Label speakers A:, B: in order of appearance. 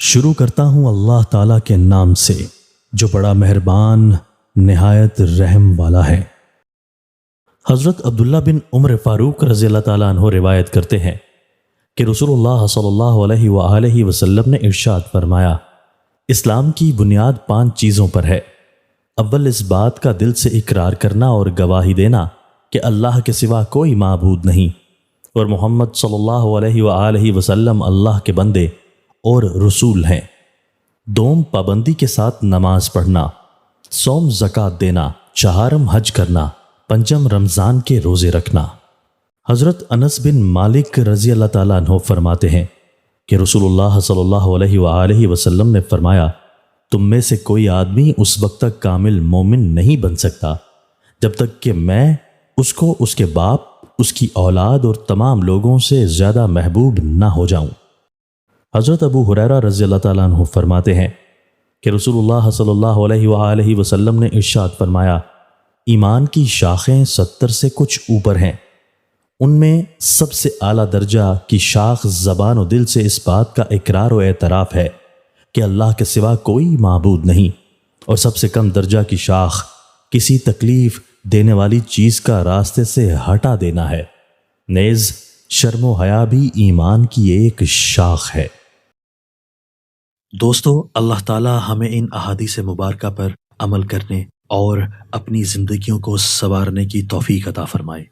A: شروع کرتا ہوں اللہ تعالیٰ کے نام سے جو بڑا مہربان نہایت رحم والا ہے۔ حضرت عبداللہ بن عمر فاروق رضی اللہ تعالیٰ عنہ روایت کرتے ہیں کہ رسول اللہ صلی اللہ علیہ وآلہ وسلم نے ارشاد فرمایا، اسلام کی بنیاد 5 چیزوں پر ہے۔ اول اس بات کا دل سے اقرار کرنا اور گواہی دینا کہ اللہ کے سوا کوئی معبود نہیں اور محمد صلی اللہ علیہ وآلہ وسلم اللہ کے بندے اور رسول ہیں۔ دوم پابندی کے ساتھ نماز پڑھنا، صوم زکوٰۃ دینا، چہارم حج کرنا، پنجم رمضان کے روزے رکھنا۔ حضرت انس بن مالک رضی اللہ تعالیٰ عنہ فرماتے ہیں کہ رسول اللہ صلی اللہ علیہ وآلہ وسلم نے فرمایا، تم میں سے کوئی آدمی اس وقت تک کامل مومن نہیں بن سکتا جب تک کہ میں اس کو اس کے باپ، اس کی اولاد اور تمام لوگوں سے زیادہ محبوب نہ ہو جاؤں۔ حضرت ابو ہریرہ رضی اللہ تعالیٰ عنہ فرماتے ہیں کہ رسول اللہ صلی اللہ علیہ وآلہ وسلم نے ارشاد فرمایا، ایمان کی شاخیں 70 سے کچھ اوپر ہیں، ان میں سب سے اعلیٰ درجہ کی شاخ زبان و دل سے اس بات کا اقرار و اعتراف ہے کہ اللہ کے سوا کوئی معبود نہیں، اور سب سے کم درجہ کی شاخ کسی تکلیف دینے والی چیز کا راستے سے ہٹا دینا ہے۔ نیز شرم و حیا بھی ایمان کی ایک شاخ ہے۔ دوستو، اللہ تعالی ہمیں ان احادیث مبارکہ پر عمل کرنے اور اپنی زندگیوں کو سنوارنے کی توفیق عطا فرمائے۔